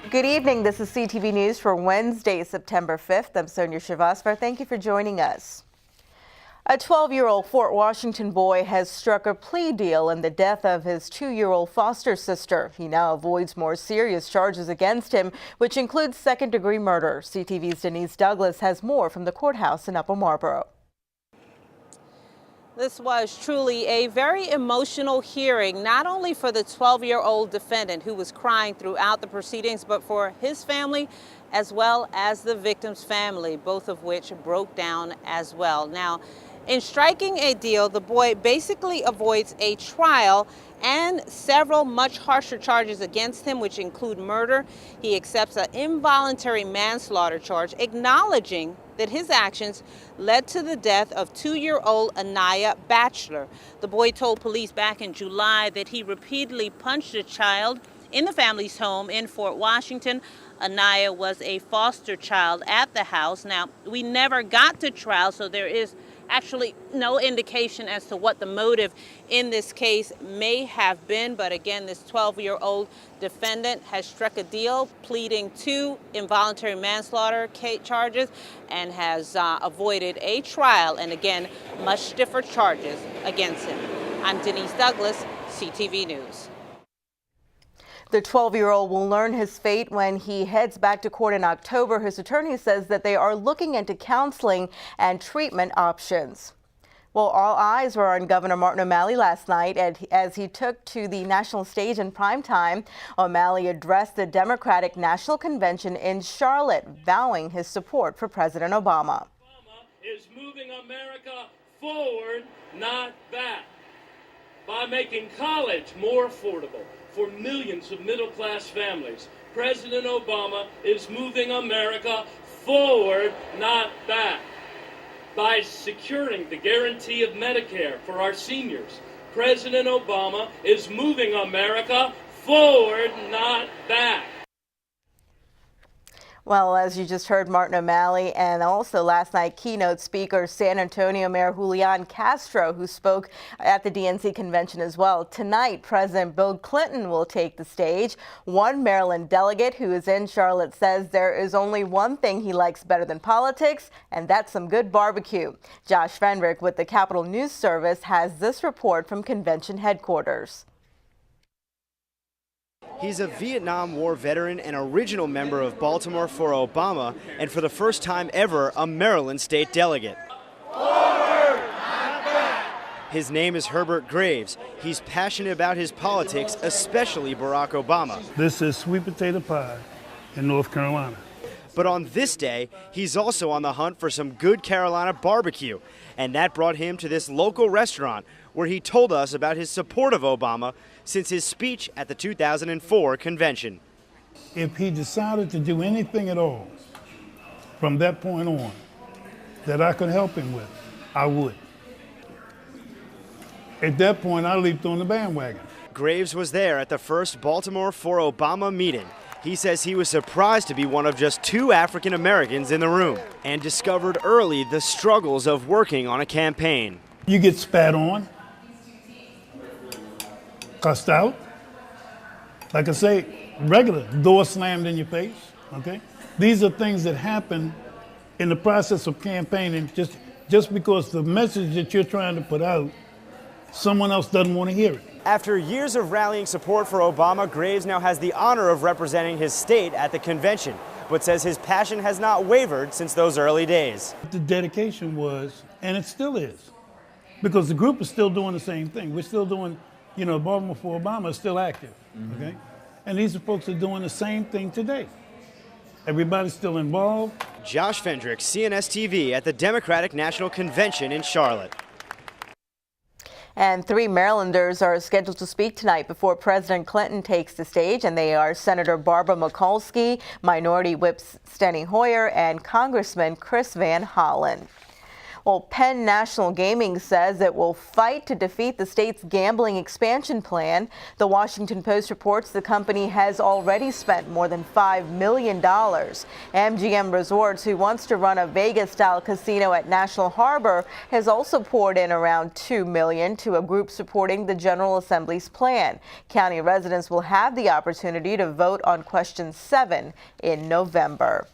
Good evening. This is CTV News for Wednesday, September 5th. I'm Sonia Shrivastava. Thank you for joining us. A 12-year-old Fort Washington boy has struck a plea deal in the death of his 2-year-old foster sister. He now avoids more serious charges against him, which includes second-degree murder. CTV's Denise Douglas has more from the courthouse in Upper Marlboro. This was truly a very emotional hearing, not only for the 12-year-old defendant who was crying throughout the proceedings, but for his family as well as the victim's family, both of which broke down as well. Now, in striking a deal, the boy basically avoids a trial and several much harsher charges against him, which include murder. He accepts an involuntary manslaughter charge, acknowledging that his actions led to the death of 2-year-old Anaya Batchelor. The boy told police back in July that he repeatedly punched a child in the family's home in Fort Washington. Anaya was a foster child at the house. Now, we never got to trial, so there is actually no indication as to what the motive in this case may have been. But again, this 12-year-old defendant has struck a deal, pleading 2 involuntary manslaughter charges and has avoided a trial and, again, much stiffer charges against him. I'm Denise Douglas, CTV News. The 12-year-old will learn his fate when he heads back to court in October. His attorney says that they are looking into counseling and treatment options. Well, all eyes were on Governor Martin O'Malley last night as he took to the national stage in prime time. O'Malley addressed the Democratic National Convention in Charlotte, vowing his support for President Obama. Obama is moving America forward, not back, by making college more affordable for millions of middle-class families. President Obama is moving America forward, not back, by securing the guarantee of Medicare for our seniors. President Obama is moving America forward, not back. Well, as you just heard, Martin O'Malley, and also last night keynote speaker San Antonio Mayor Julian Castro, who spoke at the DNC convention as well. Tonight, President Bill Clinton will take the stage. One Maryland delegate who is in Charlotte says there is only one thing he likes better than politics, and that's some good barbecue. Josh Fenrick with the Capitol News Service has this report from convention headquarters. He's a Vietnam War veteran and original member of Baltimore for Obama, and for the first time ever, a Maryland state delegate. Forward, not back. His name is Herbert Graves. He's passionate about his politics, especially Barack Obama. This is sweet potato pie in North Carolina. But on this day, he's also on the hunt for some good Carolina barbecue, and that brought him to this local restaurant where he told us about his support of Obama since his speech at the 2004 convention. If he decided to do anything at all from that point on that I could help him with, I would. At that point, I leaped on the bandwagon. Graves was there at the first Baltimore for Obama meeting. He says he was surprised to be one of just 2 African Americans in the room and discovered early the struggles of working on a campaign. You get spat on, cussed out, like I say, regular, door slammed in your face, okay? These are things that happen in the process of campaigning just because the message that you're trying to put out, someone else doesn't want to hear it. After years of rallying support for Obama, Graves now has the honor of representing his state at the convention, but says his passion has not wavered since those early days. The dedication was, and it still is, because the group is still doing the same thing. We're still doing, Baltimore for Obama is still active, okay? And these folks are doing the same thing today. Everybody's still involved. Josh Fendrick, CNS TV at the Democratic National Convention in Charlotte. And 3 Marylanders are scheduled to speak tonight before President Clinton takes the stage, and they are Senator Barbara Mikulski, Minority Whip Steny Hoyer, and Congressman Chris Van Hollen. Well, Penn National Gaming says it will fight to defeat the state's gambling expansion plan. The Washington Post reports the company has already spent more than $5 million. MGM Resorts, who wants to run a Vegas-style casino at National Harbor, has also poured in around $2 million to a group supporting the General Assembly's plan. County residents will have the opportunity to vote on Question 7 in November.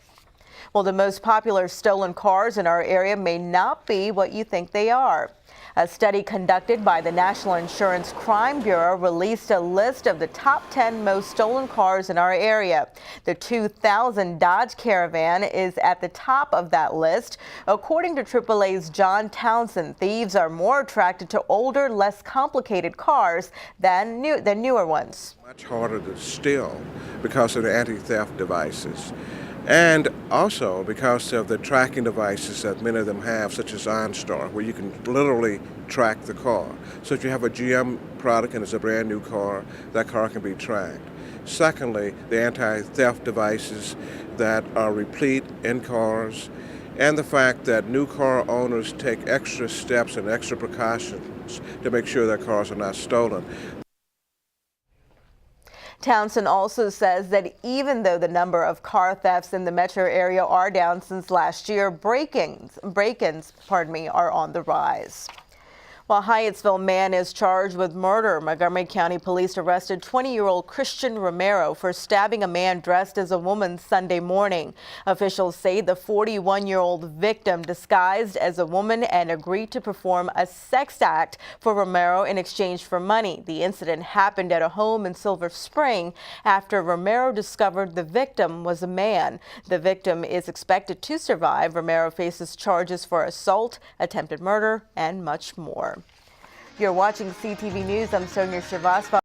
Well, the most popular stolen cars in our area may not be what you think they are. A study conducted by the National Insurance Crime Bureau released a list of the top 10 most stolen cars in our area. The 2000 Dodge Caravan is at the top of that list. According to AAA's John Townsend, thieves are more attracted to older, less complicated cars than newer ones. Much harder to steal because of the anti-theft devices. And also because of the tracking devices that many of them have, such as OnStar, where you can literally track the car. So if you have a GM product and it's a brand new car, that car can be tracked. Secondly, the anti-theft devices that are replete in cars, and the fact that new car owners take extra steps and extra precautions to make sure their cars are not stolen. Townsend also says that even though the number of car thefts in the metro area are down since last year, break-ins are on the rise. While Hyattsville man is charged with murder, Montgomery County Police arrested 20-year-old Christian Romero for stabbing a man dressed as a woman Sunday morning. Officials say the 41-year-old victim disguised as a woman and agreed to perform a sex act for Romero in exchange for money. The incident happened at a home in Silver Spring after Romero discovered the victim was a man. The victim is expected to survive. Romero faces charges for assault, attempted murder, and much more. You're watching CTV News. I'm Sonia Shrivastava.